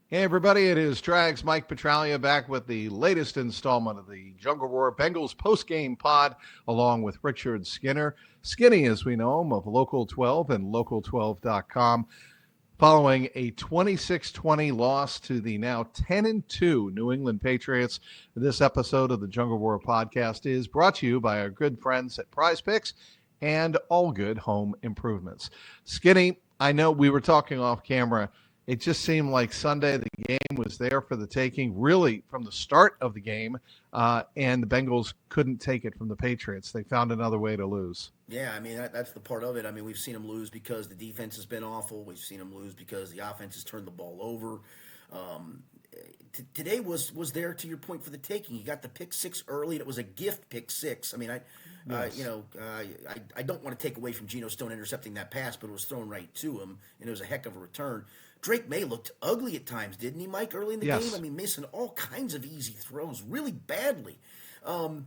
Hey everybody, it is Trags Mike Petraglia back with the latest installment of the Jungle Roar Bengals post-game pod, along with Richard Skinner. Skinny, as we know him, of Local 12 and Local12.com, following a 26-20 loss to the now 10-2 New England Patriots. This episode of the Jungle Roar podcast is brought to you by our good friends at Prize Picks and All Good Home Improvements. Skinny, I know we were talking off camera. It just seemed like Sunday the game was there for the taking, really from the start of the game, and the Bengals couldn't take it from the Patriots. They found another way to lose. Yeah, I mean that's the part of it. I mean we've seen them lose because the defense has been awful. We've seen them lose because the offense has turned the ball over. Today was there to your point for the taking. You got the pick six early, and it was a gift pick six. I mean Yes. I don't want to take away from Geno Stone intercepting that pass, but it was thrown right to him, and it was a heck of a return. Drake May looked ugly at times, didn't he, Mike, early in the Yes. game? I mean, missing all kinds of easy throws really badly. And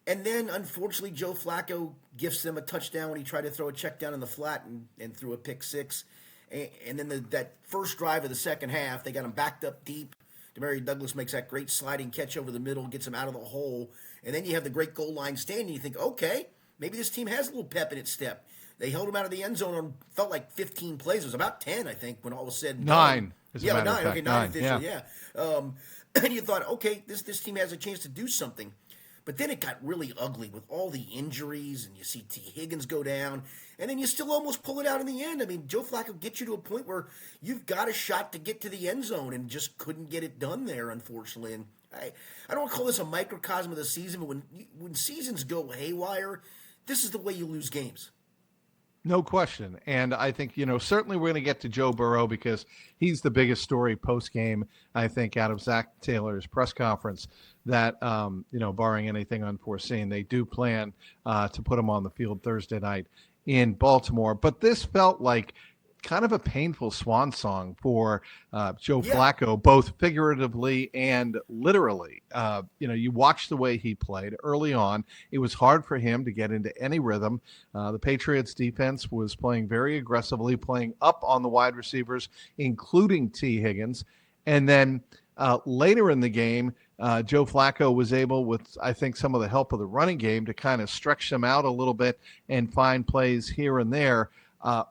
then, unfortunately, Joe Flacco gifts them a touchdown when he tried to throw a check down in the flat and threw a pick six. And then that first drive of the second half, they got him backed up deep. Demario Douglas makes that great sliding catch over the middle, gets him out of the hole. And then you have the great goal line stand, and you think, okay, maybe this team has a little pep in its step. They held him out of the end zone on felt like 15 plays. It was about 10, I think, when all was said and done. Nine, as a Yeah, matter of nine. fact. Okay, nine Nine, officially, yeah. And you thought, okay, this team has a chance to do something. But then it got really ugly with all the injuries, and you see T. Higgins go down, and then you still almost pull it out in the end. I mean, Joe Flacco gets you to a point where you've got a shot to get to the end zone and just couldn't get it done there, unfortunately. And I don't want to call this a microcosm of the season, but when seasons go haywire, this is the way you lose games. No question. And I think, certainly we're going to get to Joe Burrow because he's the biggest story post-game, I think, out of Zach Taylor's press conference that, barring anything unforeseen, they do plan to put him on the field Thursday night in Baltimore. But this felt like kind of a painful swan song for Joe Yeah. Flacco, both figuratively and literally. You watch the way he played early on. It was hard for him to get into any rhythm. The Patriots defense was playing very aggressively, playing up on the wide receivers, including T. Higgins. And then later in the game, Joe Flacco was able, with I think some of the help of the running game, to kind of stretch them out a little bit and find plays here and there.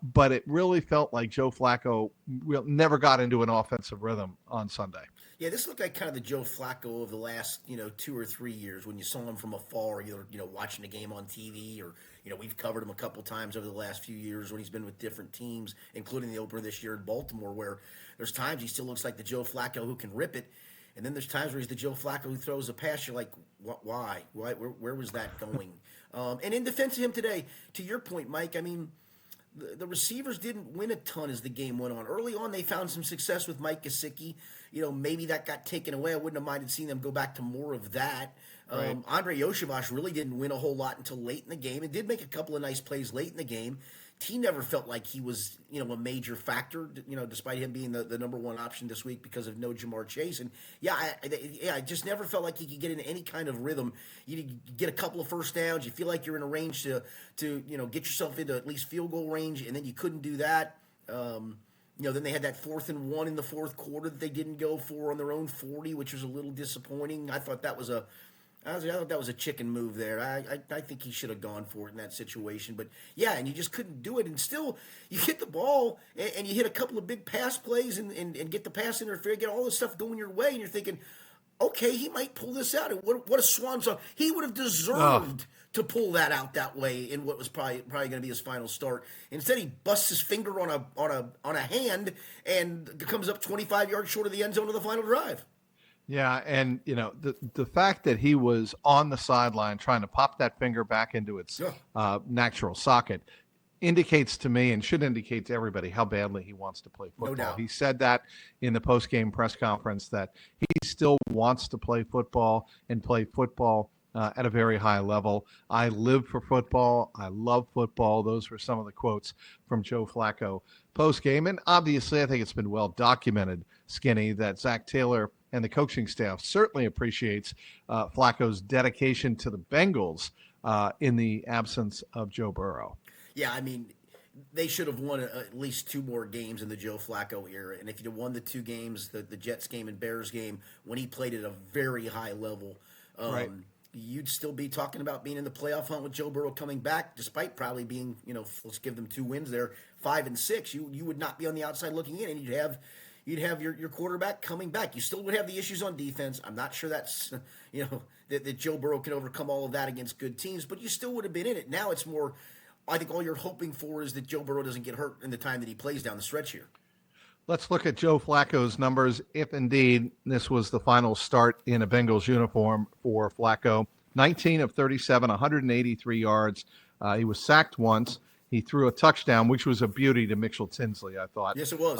But it really felt like Joe Flacco never got into an offensive rhythm on Sunday. Yeah, this looked like kind of the Joe Flacco of the last, 2 or 3 years when you saw him from afar, either, watching the game on TV or, we've covered him a couple times over the last few years when he's been with different teams, including the opener this year in Baltimore, where there's times he still looks like the Joe Flacco who can rip it. And then there's times where he's the Joe Flacco who throws a pass. You're like, why? Where was that going? And in defense of him today, to your point, Mike, I mean, the receivers didn't win a ton as the game went on. Early on, they found some success with Mike Gesicki. Maybe that got taken away. I wouldn't have minded seeing them go back to more of that. Right. Andre Yoshivas really didn't win a whole lot until late in the game. It did make a couple of nice plays late in the game. T never felt like he was, a major factor, despite him being the number one option this week because of no Jamar Chase. And I just never felt like he could get into any kind of rhythm. You get a couple of first downs, you feel like you're in a range to get yourself into at least field goal range, and then you couldn't do that. Then they had that 4th and 1 in the fourth quarter that they didn't go for on their own 40, which was a little disappointing. I thought that was a chicken move there. I think he should have gone for it in that situation. But, yeah, and you just couldn't do it. And still, you hit the ball and you hit a couple of big pass plays and get the pass interference, get all this stuff going your way. And you're thinking, okay, he might pull this out. And what a swan song. He would have deserved to pull that out that way in what was probably going to be his final start. Instead, he busts his finger on a hand and comes up 25 yards short of the end zone of the final drive. Yeah, and the fact that he was on the sideline trying to pop that finger back into its natural socket indicates to me, and should indicate to everybody, how badly he wants to play football. No doubt. He said that in the post-game press conference, that he still wants to play football and play football at a very high level. I live for football. I love football. Those were some of the quotes from Joe Flacco post-game. And obviously, I think it's been well documented, Skinny, that Zach Taylor and the coaching staff certainly appreciates Flacco's dedication to the Bengals in the absence of Joe Burrow. Yeah, I mean, they should have won at least 2 more games in the Joe Flacco era. And if you'd have won the 2 games, the Jets game and Bears game, when he played at a very high level, Right. you'd still be talking about being in the playoff hunt with Joe Burrow coming back, despite probably being, let's give them 2 wins there, 5-6. You would not be on the outside looking in, and you'd have your quarterback coming back. You still would have the issues on defense. I'm not sure that's that Joe Burrow can overcome all of that against good teams, but you still would have been in it. Now it's more, I think all you're hoping for is that Joe Burrow doesn't get hurt in the time that he plays down the stretch here. Let's look at Joe Flacco's numbers. If indeed this was the final start in a Bengals uniform for Flacco, 19 of 37, 183 yards. He was sacked once. He threw a touchdown, which was a beauty to Mitchell Tinsley, I thought. Yes, it was.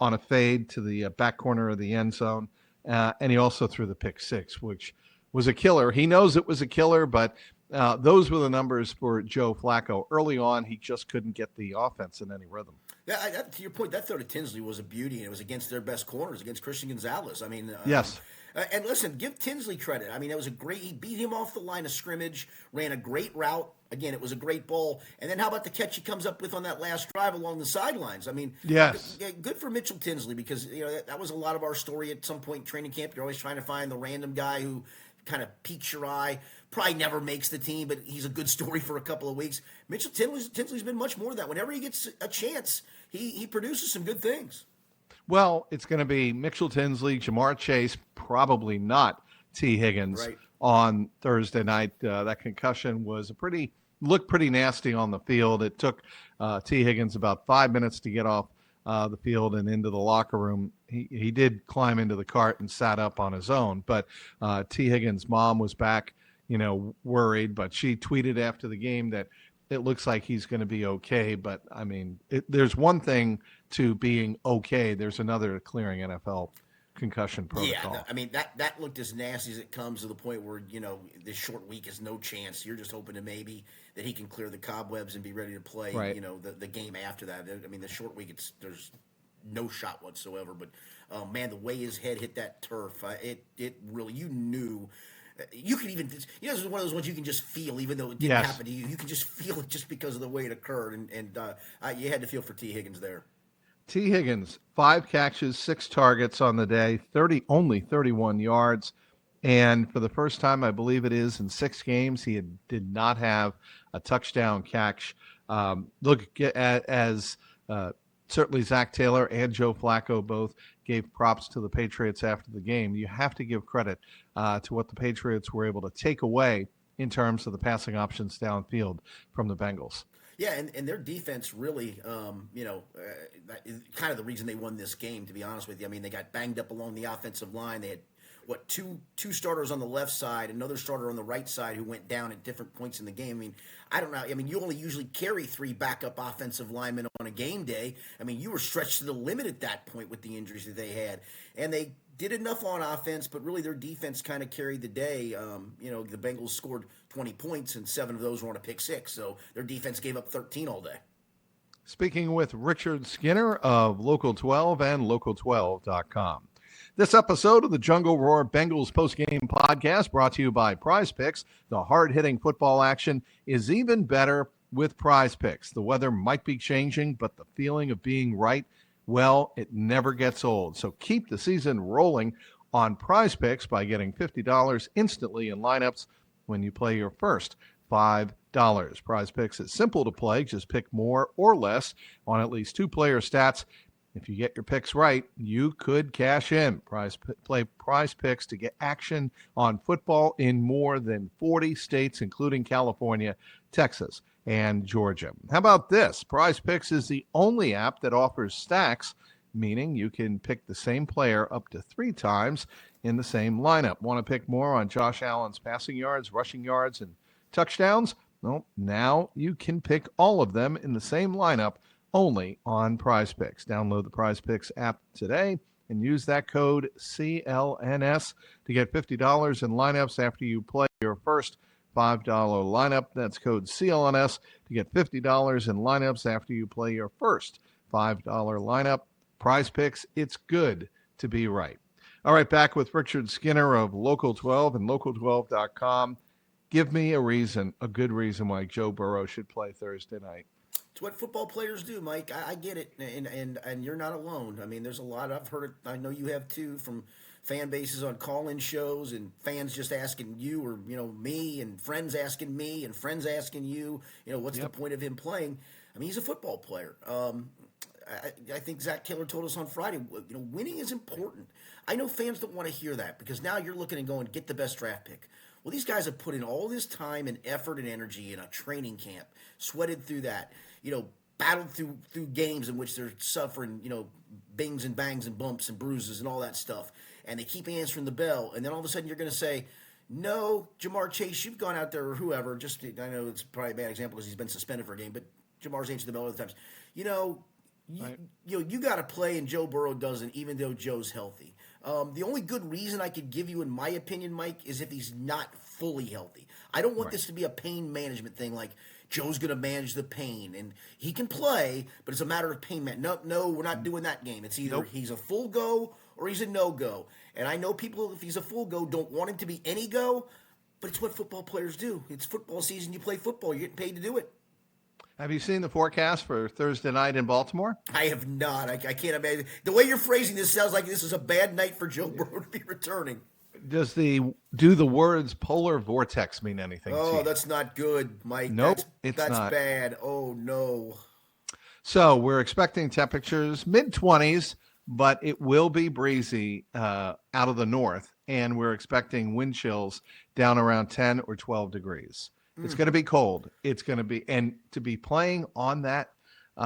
On a fade to the back corner of the end zone. And he also threw the pick 6, which was a killer. He knows it was a killer, but those were the numbers for Joe Flacco. Early on, he just couldn't get the offense in any rhythm. Yeah, to your point, that throw to Tinsley was a beauty, and it was against their best corners, against Christian Gonzalez. I mean, yes. And listen, give Tinsley credit. I mean, it was he beat him off the line of scrimmage, ran a great route. Again, it was a great ball. And then how about the catch he comes up with on that last drive along the sidelines? I mean, yes, good for Mitchell Tinsley, because that was a lot of our story at some point in training camp. You're always trying to find the random guy who kind of piques your eye. Probably never makes the team, but he's a good story for a couple of weeks. Mitchell Tinsley's been much more than that. Whenever he gets a chance, he produces some good things. Well, it's going to be Mitchell Tinsley, Jamar Chase, probably not T. Higgins on Thursday night. That concussion looked pretty nasty on the field. It took T. Higgins about 5 minutes to get off the field and into the locker room. He did climb into the cart and sat up on his own, but T. Higgins' mom was back, worried, but she tweeted after the game that it looks like he's going to be okay. But I mean, there's one thing to being okay. There's another to clearing NFL concussion protocol. Yeah, I mean, that looked as nasty as it comes, to the point where, this short week is no chance. You're just hoping to maybe that he can clear the cobwebs and be ready to play, right. The game after that. I mean, the short week, there's no shot whatsoever. But, man, the way his head hit that turf, it really, you knew. You can even, this is one of those ones you can just feel, even though it didn't happen to you. You can just feel it just because of the way it occurred, and you had to feel for T. Higgins there. T. Higgins, 5 catches, 6 targets on the day, only 31 yards, and for the first time, I believe it is, in 6 games, he did not have a touchdown catch. Certainly Zach Taylor and Joe Flacco both gave props to the Patriots after the game. You have to give credit to what the Patriots were able to take away in terms of the passing options downfield from the Bengals. Yeah, and their defense really, kind of the reason they won this game, to be honest with you. I mean, they got banged up along the offensive line. They had, two starters on the left side, another starter on the right side who went down at different points in the game. I mean, I don't know. I mean, you only usually carry 3 backup offensive linemen on a game day. I mean, you were stretched to the limit at that point with the injuries that they had. And they did enough on offense, but really their defense kind of carried the day. The Bengals scored 20 points, and 7 of those were on a pick 6. So their defense gave up 13 all day. Speaking with Richard Skinner of Local 12 and Local12.com. This episode of the Jungle Roar Bengals postgame podcast brought to you by Prize Picks. The hard-hitting football action is even better with Prize Picks. The weather might be changing, but the feeling of being right, well, it never gets old. So keep the season rolling on Prize Picks by getting $50 instantly in lineups when you play your first $5. Prize Picks is simple to play. Just pick more or less on at least 2 player stats. If you get your picks right, you could cash in. Play Prize Picks to get action on football in more than 40 states, including California, Texas, and Georgia. How about this? Prize Picks is the only app that offers stacks, meaning you can pick the same player up to 3 times in the same lineup. Want to pick more on Josh Allen's passing yards, rushing yards, and touchdowns? Well, now you can pick all of them in the same lineup, only on Prize Picks. Download the Prize Picks app today and use that code CLNS to get $50 in lineups after you play your first $5 lineup. That's code CLNS to get $50 in lineups after you play your first $5 lineup. Prize Picks, it's good to be right. All right, back with Richard Skinner of Local 12 and Local12.com. Give me a good reason why Joe Burrow should play Thursday night. It's what football players do, Mike. I get it, and you're not alone. I mean, there's a lot. I've heard it. I know you have too, from fan bases on call-in shows and fans just asking you or me, and friends asking me and friends asking you. What's the point of him playing? I mean, he's a football player. I think Zach Taylor told us on Friday, winning is important. I know fans don't want to hear that because now you're looking and going, get the best draft pick. Well, these guys have put in all this time and effort and energy in a training camp, sweated through that, battled through games in which they're suffering, bings and bangs and bumps and bruises and all that stuff. And they keep answering the bell. And then all of a sudden you're going to say, no, Jamar Chase, you've gone out there, or whoever, I know it's probably a bad example because he's been suspended for a game, but Jamar's answered the bell other times. You got to play, and Joe Burrow doesn't, even though Joe's healthy. The only good reason I could give you, in my opinion, Mike, is if he's not fully healthy. I don't want this to be a pain management thing, like Joe's going to manage the pain, and he can play, but it's a matter of pain management. No, we're not doing that game. It's either he's a full go or he's a no-go. And I know people, if he's a full go, don't want him to be any go, but it's what football players do. It's football season. You play football. You're getting paid to do it. Have you seen the forecast for Thursday night in Baltimore? I have not. I can't imagine. The way you're phrasing this sounds like this is a bad night for Joe Burrow to be returning. Do the words polar vortex mean anything to you? Oh, that's not good, Mike. Nope, that's not. Bad. Oh, no. So we're expecting temperatures mid-20s, but it will be breezy out of the north, and we're expecting wind chills down around 10 or 12 degrees. It's going to be cold. It's going to be, and to be playing on that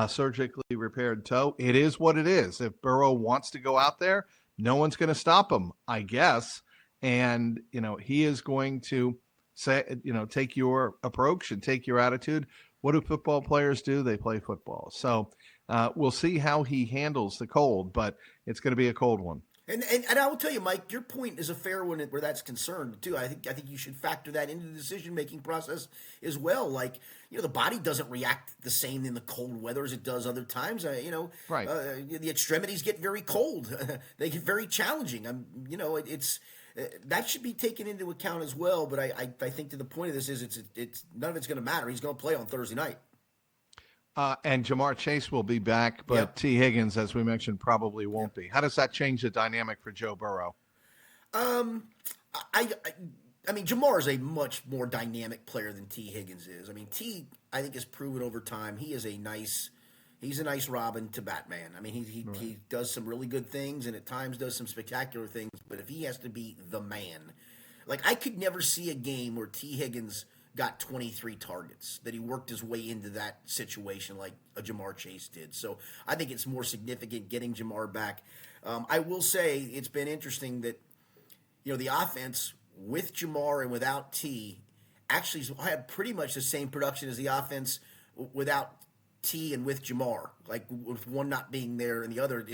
surgically repaired toe, it is what it is. If Burrow wants to go out there, no one's going to stop him, I guess. And, he is going to say, take your approach and take your attitude. What do football players do? They play football. So we'll see how he handles the cold, but it's going to be a cold one. And I will tell you, Mike, your point is a fair one where that's concerned too. I think you should factor that into the decision-making process as well. Like, the body doesn't react the same in the cold weather as it does other times. Right. The extremities get very cold. They get very challenging. It's that should be taken into account as well. But I think to the point of this is it's none of it's going to matter. He's going to play on Thursday night. And Jamar Chase will be back, but T. Higgins, as we mentioned, probably won't be. How does that change the dynamic for Joe Burrow? I mean, Jamar is a much more dynamic player than T. Higgins is. I mean, T, I think, has proven over time he's a nice Robin to Batman. I mean, he does some really good things and at times does some spectacular things. But if he has to be the man, like I could never see a game where T. Higgins got 23 targets, that he worked his way into that situation like a Jamar Chase did. So I think it's more significant getting Jamar back. I will say it's been interesting that, the offense with Jamar and without T actually had pretty much the same production as the offense without T and with Jamar, like with one not being there and the other.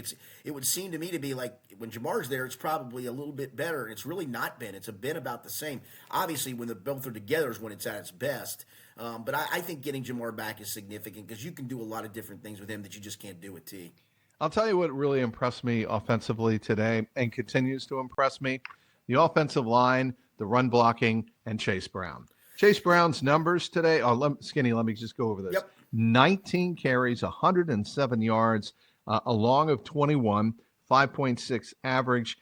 It would seem to me to be like when Jamar's there, it's probably a little bit better. And it's really not been. It's been about the same. Obviously, when both are together is when it's at its best. But I think getting Jamar back is significant because you can do a lot of different things with him that you just can't do with T. I'll tell you what really impressed me offensively today and continues to impress me. The offensive line, the run blocking, and Chase Brown. Chase Brown's numbers today, Skinny, let me just go over this. Yep. 19 carries, 107 yards, a long of 21, 5.6 average.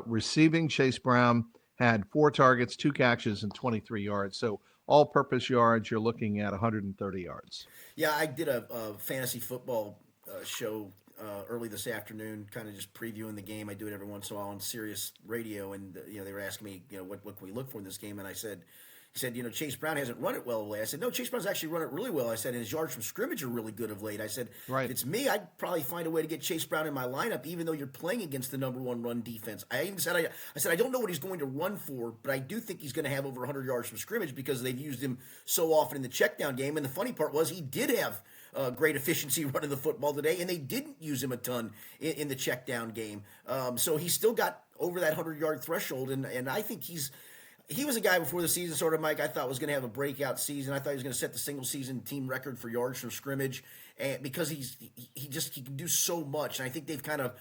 Receiving, Chase Brown had 4 targets, 2 catches, and 23 yards. So all-purpose yards, you're looking at 130 yards. Yeah, I did a fantasy football show early this afternoon, kind of just previewing the game. I do it every once in a while on Sirius Radio, and they were asking me, what can we look for in this game? And he said, Chase Brown hasn't run it well of late. I said, no, Chase Brown's actually run it really well. I said, and his yards from scrimmage are really good of late. I said, right. If it's me, I'd probably find a way to get Chase Brown in my lineup, even though you're playing against the number one run defense. I even said, I don't know what he's going to run for, but I do think he's going to have over 100 yards from scrimmage because they've used him so often in the checkdown game. And the funny part was he did have great efficiency running the football today, and they didn't use him a ton in the check down game. So he still got over that 100-yard threshold, and I think he was a guy before the season started, Mike, I thought was going to have a breakout season. I thought he was going to set the single-season team record for yards from scrimmage, and because he can do so much, and I think they've kind of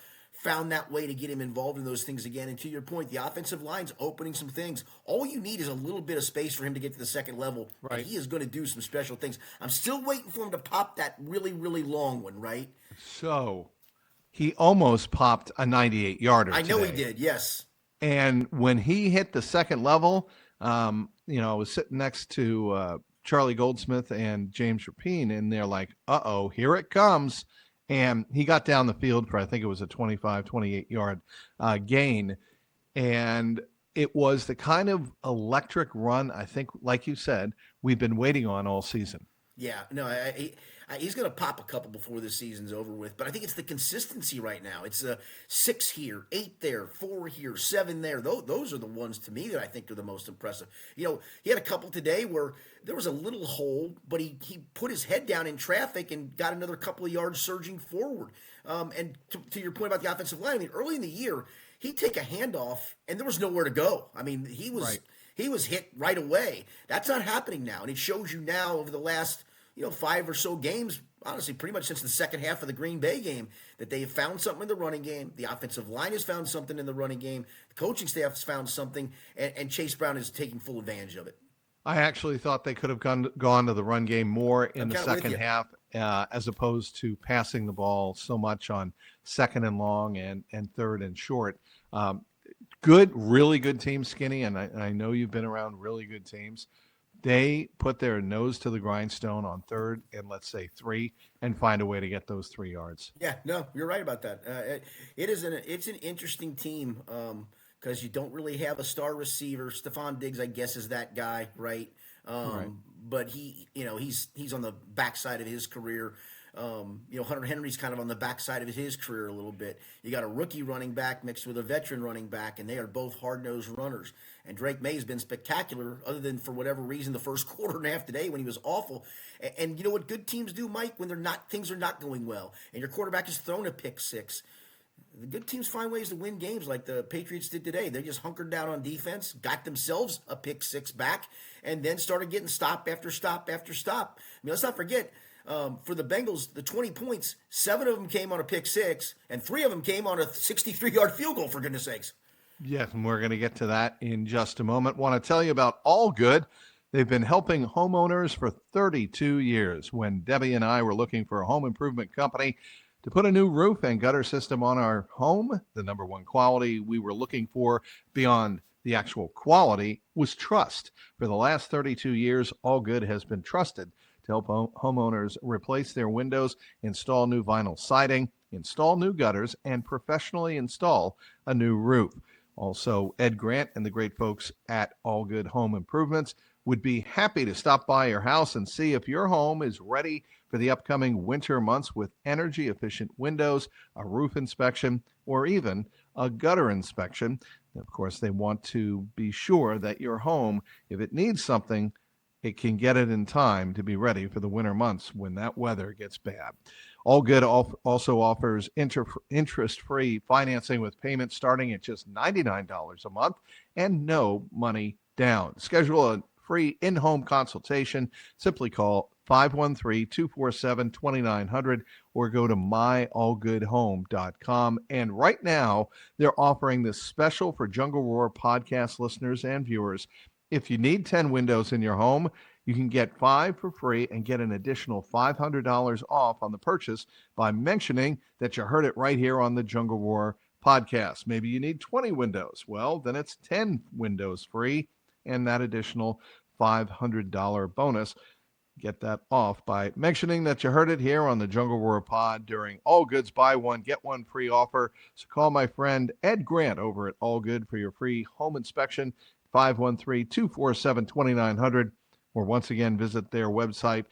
found that way to get him involved in those things again. And to your point, the offensive line's opening some things. All you need is a little bit of space for him to get to the second level, Right. and he is going to do some special things. I'm still waiting for him to pop that really, really long one, right? So he almost popped a 98-yarder I know he today. did, yes. And when he hit the second level, I was sitting next to Charlie Goldsmith and James Rapine, and they're like, uh-oh, here it comes. And he got down the field for, I think it was a 25, 28-yard gain. And it was the kind of electric run, I think, like you said, we've been waiting on all season. Yeah, no, he's going to pop a couple before this season's over with. But I think it's the consistency right now. It's 6 here, 8 there, 4 here, 7 there. Those are the ones to me that I think are the most impressive. He had a couple today where there was a little hole, but he put his head down in traffic and got another couple of yards surging forward. And to your point about the offensive line, I mean, early in the year, he'd take a handoff and there was nowhere to go. I mean, he was Right. he was hit right away. That's not happening now, and it shows you now over the last 5 or so games, honestly, pretty much since the second half of the Green Bay game, that they have found something in the running game. The offensive line has found something in the running game. The coaching staff has found something, and Chase Brown is taking full advantage of it. I actually thought they could have gone to the run game more in I'm the kinda with second you. half, as opposed to passing the ball so much on second and long and third and short. Really good team, Skinny, and I know you've been around really good teams. They put their nose to the grindstone on third and, let's say, 3, and find a way to get those 3 yards. Yeah, no, you're right about that. It's an interesting team because you don't really have a star receiver. Stephon Diggs, I guess, is that guy, right? Right. But he's on the backside of his career. Hunter Henry's kind of on the backside of his career a little bit. You got a rookie running back mixed with a veteran running back, and they are both hard-nosed runners. And Drake May's been spectacular, other than for whatever reason the first quarter and a half today when he was awful. And you know what good teams do, Mike, when things are not going well, and your quarterback has thrown a pick six. The good teams find ways to win games like the Patriots did today. They just hunkered down on defense, got themselves a pick six back, and then started getting stop after stop after stop. I mean, let's not forget, for the Bengals, the 20 points, 7 of them came on a pick six, and 3 of them came on a 63-yard field goal, for goodness sakes. Yes, and we're going to get to that in just a moment. Want to tell you about All Good. They've been helping homeowners for 32 years. When Debbie and I were looking for a home improvement company to put a new roof and gutter system on our home, the number one quality we were looking for beyond the actual quality was trust. For the last 32 years, All Good has been trusted to help homeowners replace their windows, install new vinyl siding, install new gutters, and professionally install a new roof. Also, Ed Grant and the great folks at All Good Home Improvements would be happy to stop by your house and see if your home is ready for the upcoming winter months with energy-efficient windows, a roof inspection, or even a gutter inspection. Of course, they want to be sure that your home, if it needs something, it can get it in time to be ready for the winter months when that weather gets bad. All Good also offers interest-free financing with payments starting at just $99 a month and no money down. Schedule a free in-home consultation. Simply call 513-247-2900 or go to myallgoodhome.com. And right now, they're offering this special for Jungle Roar podcast listeners and viewers. If you need 10 windows in your home, you can get 5 for free and get an additional $500 off on the purchase by mentioning that you heard it right here on the Jungle Roar podcast. Maybe you need 20 windows. Well, then it's 10 windows free and that additional $500 bonus. Get that off by mentioning that you heard it here on the Jungle Roar pod during All Good's buy one, get one free offer. So call my friend Ed Grant over at All Good for your free home inspection, 513-247-2900. Or once again, visit their website,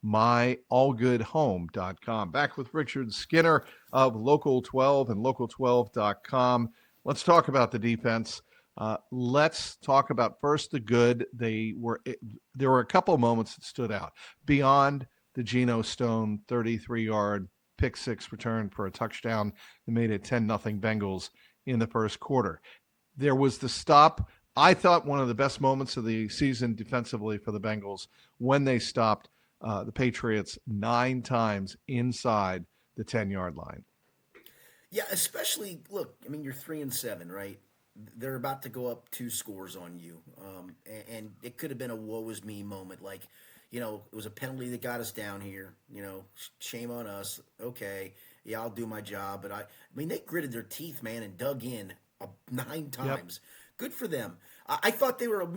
myallgoodhome.com. Back with Richard Skinner of Local 12 and local12.com. Let's talk about the defense. Let's talk about first the good. There were a couple of moments that stood out beyond the Geno Stone 33-yard pick six return for a touchdown that made it 10-0 Bengals in the first quarter. There was the stop. I thought one of the best moments of the season defensively for the Bengals when they stopped the Patriots 9 times inside the 10-yard line. Yeah, especially look. I mean, you're 3-7, right? They're about to go up 2 scores on you, and it could have been a woe is me moment. Like, it was a penalty that got us down here. Shame on us. Okay, yeah, I'll do my job. But I mean, they gritted their teeth, man, and dug in 9 Yep. times. Good for them. I thought they were,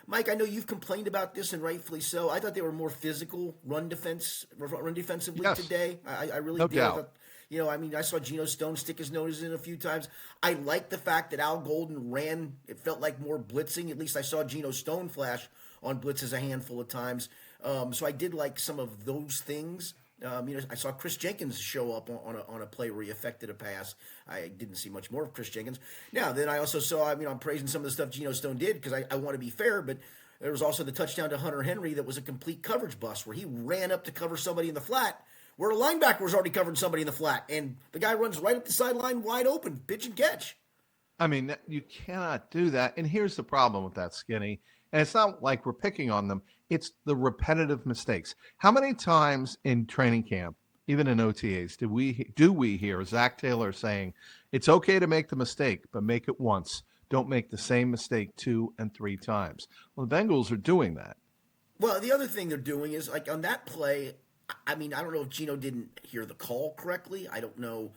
Mike. I know you've complained about this, and rightfully so. I thought they were more physical run defensively Yes, today. I really no did. I doubt. thought, I mean, I saw Geno Stone stick his nose in a few times. I like the fact that Al Golden ran. It felt like more blitzing. At least I saw Geno Stone flash on blitzes a handful of times. So I did like some of those things. I saw Chris Jenkins show up on a play where he affected a pass. I didn't see much more of Chris Jenkins. Now, then I also saw, I'm praising some of the stuff Geno Stone did because I want to be fair, but there was also the touchdown to Hunter Henry that was a complete coverage bust where he ran up to cover somebody in the flat where a linebacker was already covering somebody in the flat, and the guy runs right up the sideline wide open, pitch and catch. I mean, you cannot do that. And here's the problem with that, Skinny. And it's not like we're picking on them. It's the repetitive mistakes. How many times in training camp, even in OTAs, do we hear Zach Taylor saying, it's okay to make the mistake, but make it once. Don't make the same mistake 2 and 3 times. Well, the Bengals are doing that. Well, the other thing they're doing is, like, on that play, I mean, I don't know if Gino didn't hear the call correctly. I don't know,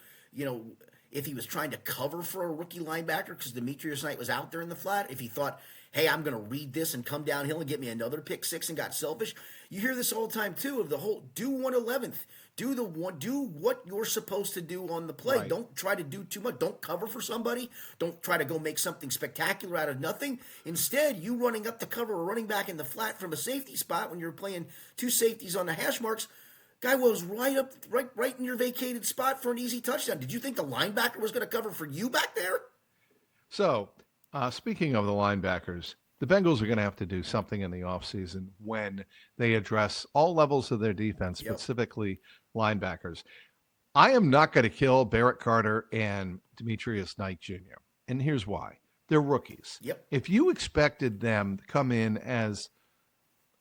if he was trying to cover for a rookie linebacker because Demetrius Knight was out there in the flat. If he thought, hey, I'm going to read this and come downhill and get me another pick six and got selfish. You hear this all the time, too, of the whole do 1/11th. Do what you're supposed to do on the play. Right. Don't try to do too much. Don't cover for somebody. Don't try to go make something spectacular out of nothing. Instead, you running up to cover or running back in the flat from a safety spot when you're playing 2 safeties on the hash marks. Guy was right in your vacated spot for an easy touchdown. Did you think the linebacker was going to cover for you back there? So, speaking of the linebackers, the Bengals are going to have to do something in the offseason when they address all levels of their defense, Yep. specifically linebackers. I am not going to kill Barrett Carter and Demetrius Knight Jr., and here's why. They're rookies. Yep. If you expected them to come in as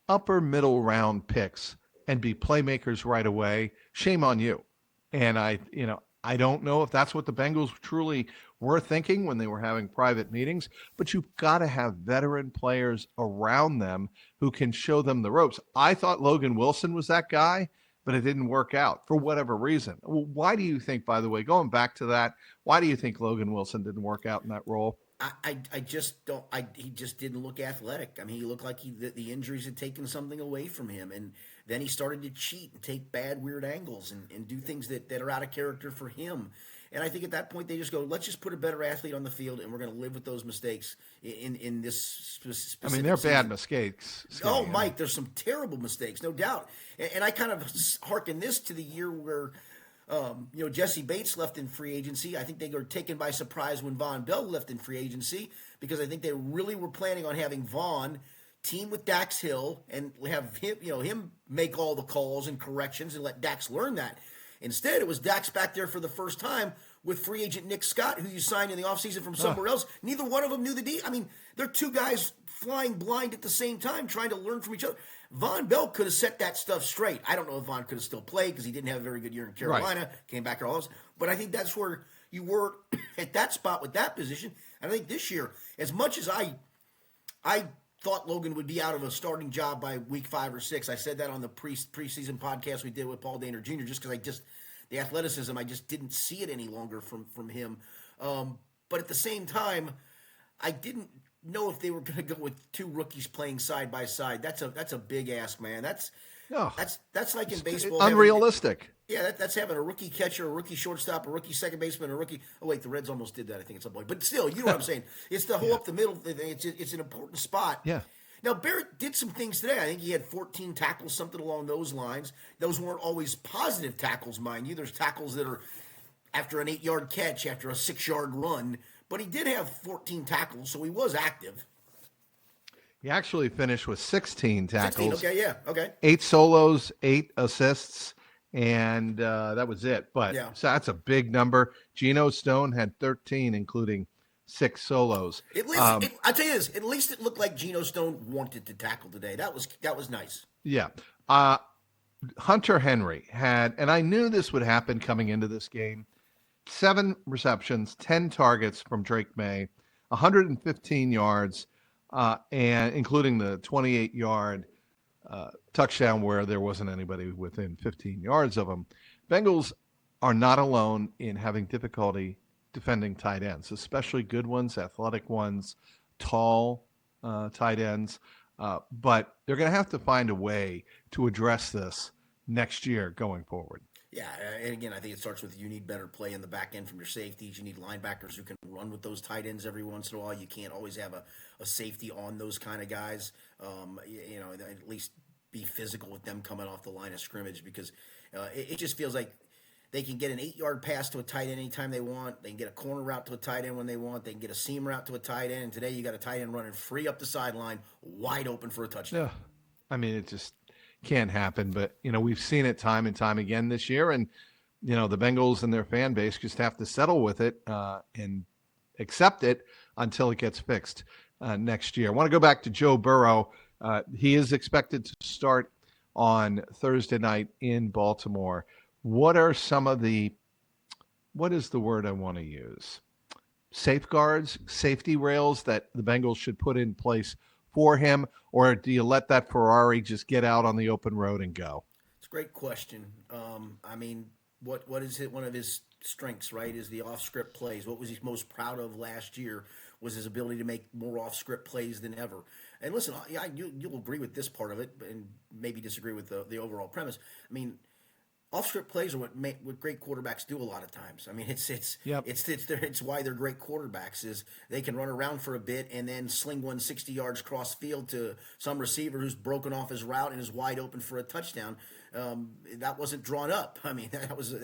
upper middle round picks and be playmakers right away, shame on you. And I don't know if that's what the Bengals truly were thinking when they were having private meetings, but you've got to have veteran players around them who can show them the ropes. I thought Logan Wilson was that guy, but it didn't work out for whatever reason. Why do you think, by the way, going back to that, why do you think Logan Wilson didn't work out in that role? I just don't. He just didn't look athletic. I mean, he looked like the injuries had taken something away from him, and then he started to cheat and take bad, weird angles and do things that are out of character for him. And I think at that point they just go, let's just put a better athlete on the field, and we're going to live with those mistakes in this specific. I mean, they're season. bad mistakes. Oh, Mike, there's some terrible mistakes, no doubt. And I kind of hearken this to the year where, Jesse Bates left in free agency. I think they were taken by surprise when Von Bell left in free agency because I think they really were planning on having Von team with Dax Hill and have him make all the calls and corrections and let Dax learn that. Instead, it was Dax back there for the first time with free agent Nick Scott, who you signed in the offseason from somewhere else. Neither one of them knew the D. I mean, they're 2 guys flying blind at the same time, trying to learn from each other. Von Bell could have set that stuff straight. I don't know if Von could have still played because he didn't have a very good year in Carolina, Right. Came back to all this. But I think that's where you were at that spot with that position. And I think this year, as much as I thought Logan would be out of a starting job by week 5 or 6. I said that on the preseason podcast we did with Paul Dehner Jr. just because the athleticism, I just didn't see it any longer from him. But at the same time, I didn't know if they were going to go with 2 rookies playing side by side. That's a big ask, man. That's like in baseball. Unrealistic. That's having a rookie catcher, a rookie shortstop, a rookie second baseman, a rookie. Oh wait, the Reds almost did that, I think, at some point. But still, you know what I'm saying? It's the whole up the middle thing. It's an important spot. Yeah. Now Barrett did some things today. I think he had 14 tackles, something along those lines. Those weren't always positive tackles, mind you. There's tackles that are after an 8-yard catch, after a 6-yard run. But he did have 14 tackles, so he was active. He actually finished with 16 tackles. 16, okay, yeah, okay. 8 solos, 8 assists, and that was it. But Yeah. So that's a big number. Geno Stone had 13, including 6 solos. At least, I tell you this, at least it looked like Geno Stone wanted to tackle today. That was nice. Yeah. Hunter Henry had, and I knew this would happen coming into this game, 7 receptions, 10 targets from Drake May, 115 yards, and including the 28-yard touchdown where there wasn't anybody within 15 yards of him. Bengals are not alone in having difficulty defending tight ends, especially good ones, athletic ones, tall tight ends. But they're going to have to find a way to address this next year going forward. Yeah, and again, I think it starts with you need better play in the back end from your safeties. You need linebackers who can run with those tight ends every once in a while. You can't always have a safety on those kind of guys. At least be physical with them coming off the line of scrimmage because it just feels like they can get an 8-yard pass to a tight end anytime they want. They can get a corner route to a tight end when they want. They can get a seam route to a tight end. And today you got a tight end running free up the sideline, wide open for a touchdown. Yeah, I mean, it just can't happen. But, we've seen it time and time again this year. And, the Bengals and their fan base just have to settle with it and accept it until it gets fixed next year. I want to go back to Joe Burrow. He is expected to start on Thursday night in Baltimore. What are some of what is the word I want to use? Safeguards, safety rails that the Bengals should put in place for him? Or do you let that Ferrari just get out on the open road and go? It's a great question. What is one of his strengths, right, is the off-script plays. What was he most proud of last year was his ability to make more off-script plays than ever. And listen, you'll agree with this part of it and maybe disagree with the overall premise. I mean, off-script plays are what great quarterbacks do a lot of times. I mean, it's why they're great quarterbacks is they can run around for a bit and then sling 160 yards cross field to some receiver who's broken off his route and is wide open for a touchdown. That wasn't drawn up. I mean, that's an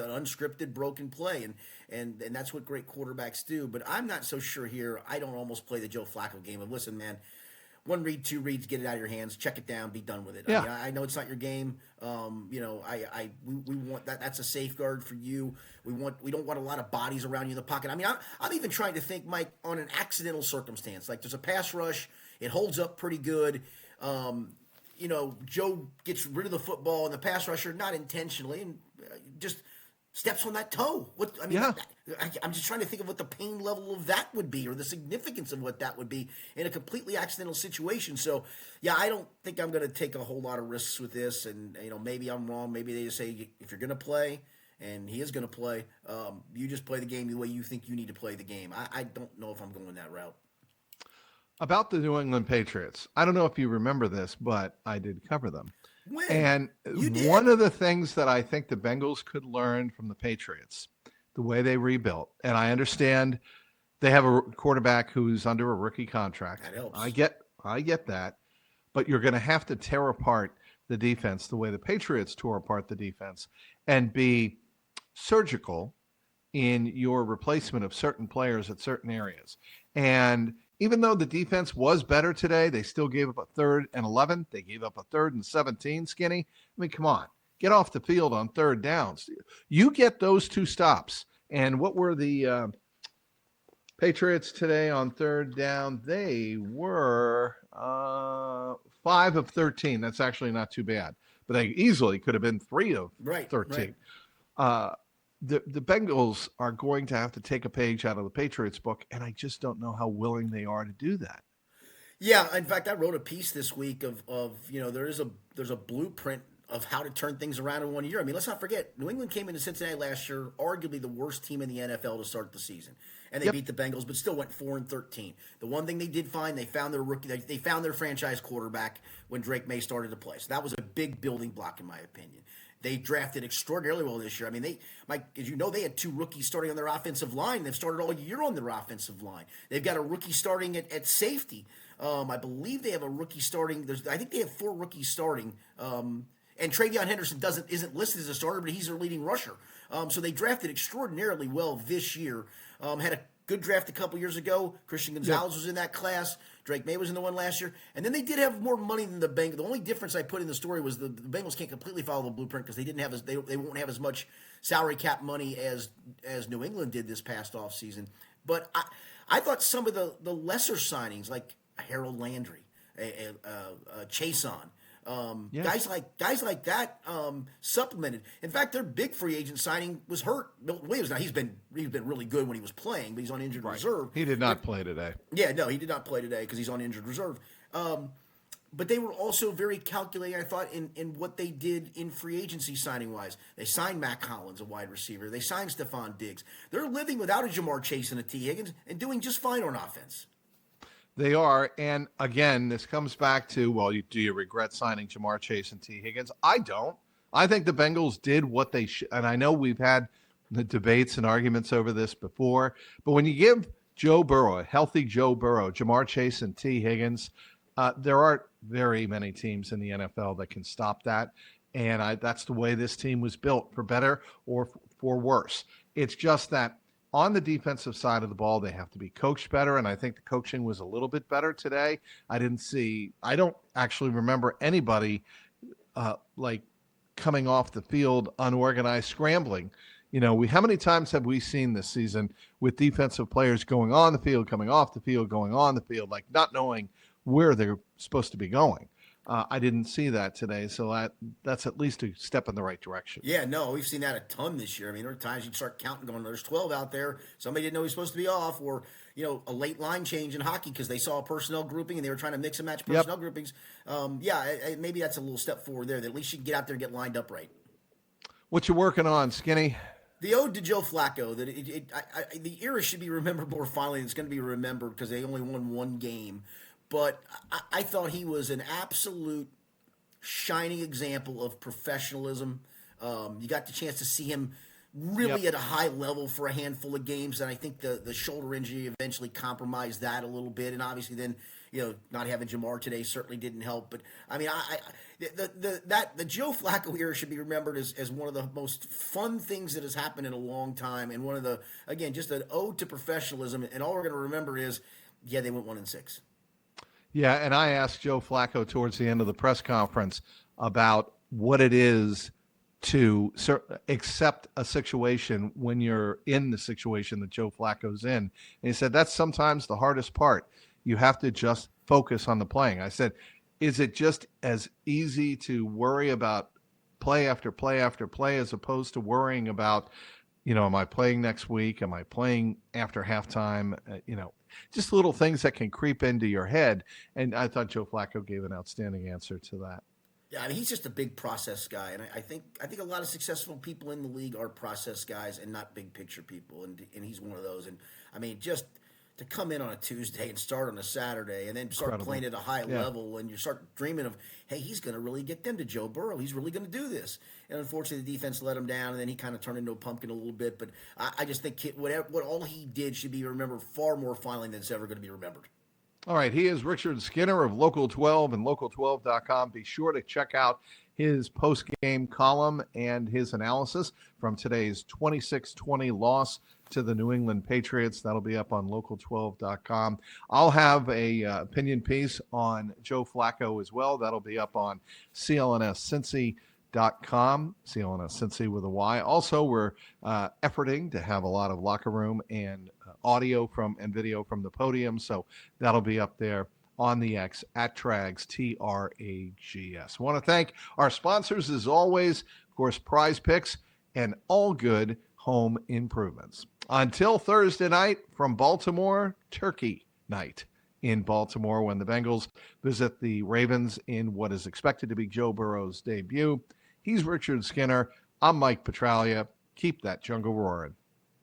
unscripted broken play, and that's what great quarterbacks do. But I'm not so sure here. I don't almost play the Joe Flacco game of listen, man. 1 read, 2 reads, get it out of your hands, check it down, be done with it. Yeah. I know it's not your game. We want that. That's a safeguard for you. We don't want a lot of bodies around you in the pocket. I mean, I'm even trying to think, Mike, on an accidental circumstance. Like there's a pass rush, it holds up pretty good. Joe gets rid of the football and the pass rusher, not intentionally, and just steps on that toe. I'm just trying to think of what the pain level of that would be or the significance of what that would be in a completely accidental situation. So, yeah, I don't think I'm going to take a whole lot of risks with this. And, maybe I'm wrong. Maybe they just say if you're going to play, and he is going to play, you just play the game the way you think you need to play the game. I don't know if I'm going that route. About the New England Patriots, I don't know if you remember this, but I did cover them. When? And one of the things that I think the Bengals could learn from the Patriots, the way they rebuilt, and I understand they have a quarterback who's under a rookie contract. That helps. I get that, but you're going to have to tear apart the defense the way the Patriots tore apart the defense and be surgical in your replacement of certain players at certain areas. And even though the defense was better today, they still gave up a 3rd and 11. They gave up a 3rd and 17, Skinny. I mean, come on. Get off the field on 3rd downs. You get those 2 stops. And what were the Patriots today on 3rd down? They were 5 of 13. That's actually not too bad. But they easily could have been 3 of 13. Right. The Bengals are going to have to take a page out of the Patriots book, and I just don't know how willing they are to do that. Yeah, in fact, I wrote a piece this week of there's a blueprint of how to turn things around in 1 year. I mean, let's not forget, New England came into Cincinnati last year, arguably the worst team in the NFL to start the season, and they beat the Bengals, but still went 4-13. The one thing they did find, they found their rookie, they found their franchise quarterback when Drake May started to play. So that was a big building block, in my opinion. They drafted extraordinarily well this year. I mean, as you know, they had 2 rookies starting on their offensive line. They've started all year on their offensive line. They've got a rookie starting at safety. I believe they have a rookie starting. I think they have 4 rookies starting. And Travion Henderson isn't listed as a starter, but he's their leading rusher. So they drafted extraordinarily well this year. Had a good draft a couple years ago. Christian Gonzalez was in that class. Drake May was in the one last year. And then they did have more money than the Bengals. The only difference I put in the story was the Bengals can't completely follow the blueprint because they won't have as much salary cap money as New England did this past offseason. But I thought some of the lesser signings, like Harold Landry, Chason, Yeah. Guys like that supplemented. In fact, their big free agent signing was hurt. Milton Williams. Now he's been really good when he was playing, but he's on injured reserve. He did not play today. Yeah, no, he did not play today because he's on injured reserve. But they were also very calculating, I thought, in what they did in free agency signing-wise. They signed Mac Hollins, a wide receiver. They signed Stephon Diggs. They're living without a Jamar Chase and a T. Higgins and doing just fine on offense. They are. And again, this comes back to, well, do you regret signing Jamar Chase and T. Higgins? I don't. I think the Bengals did what they should. And I know we've had the debates and arguments over this before. But when you give Joe Burrow, a healthy Joe Burrow, Jamar Chase and T. Higgins, there aren't very many teams in the NFL that can stop that. And that's the way this team was built, for better or for worse. It's just that on the defensive side of the ball, they have to be coached better. And I think the coaching was a little bit better today. I don't actually remember anybody like coming off the field unorganized, scrambling. How many times have we seen this season with defensive players going on the field, coming off the field, going on the field, like not knowing where they're supposed to be going? I didn't see that today, so that's at least a step in the right direction. Yeah, no, we've seen that a ton this year. I mean, there are times you'd start counting, going, there's 12 out there. Somebody didn't know he was supposed to be off, or a late line change in hockey because they saw a personnel grouping and they were trying to mix and match personnel groupings. Maybe that's a little step forward there. That at least you can get out there and get lined up right. What you working on, Skinny? The ode to Joe Flacco, that the era should be remembered more fondly than it's going to be remembered because they only won one game. But I thought he was an absolute shining example of professionalism. You got the chance to see him really at a high level for a handful of games, and I think the shoulder injury eventually compromised that a little bit. And obviously then, not having Jamar today certainly didn't help. But I mean, the Joe Flacco era should be remembered as one of the most fun things that has happened in a long time, and one of the, again, just an ode to professionalism. And all we're going to remember is, they went 1-6. Yeah, and I asked Joe Flacco towards the end of the press conference about what it is to accept a situation when you're in the situation that Joe Flacco's in. And he said, that's sometimes the hardest part. You have to just focus on the playing. I said, is it just as easy to worry about play after play after play as opposed to worrying about, am I playing next week? Am I playing after halftime? Just little things that can creep into your head. And I thought Joe Flacco gave an outstanding answer to that. Yeah, I mean, he's just a big process guy, and I think a lot of successful people in the league are process guys and not big picture people, and he's one of those. And I mean, just to come in on a Tuesday and start on a Saturday and then start playing at a high level, and you start dreaming of, hey, he's going to really get them to Joe Burrow. He's really going to do this. And unfortunately, the defense let him down, and then he kind of turned into a pumpkin a little bit. But I just think what all he did should be remembered far more fondly than it's ever going to be remembered. All right, he is Richard Skinner of Local 12 and Local12.com. Be sure to check out his post-game column and his analysis from today's 26-20 loss to the New England Patriots. That'll be up on Local12.com. I'll have a opinion piece on Joe Flacco as well. That'll be up on CLNS.com, CLNS Cincy with a Y. Also, we're efforting to have a lot of locker room and audio and video from the podium, so that'll be up there on the X at Trags, TRAGS. I want to thank our sponsors as always, of course, Prize Picks and All Good Home Improvements. Until Thursday night from Baltimore, Turkey night in Baltimore when the Bengals visit the Ravens in what is expected to be Joe Burrow's debut. He's Richard Skinner. I'm Mike Petraglia. Keep that jungle roaring.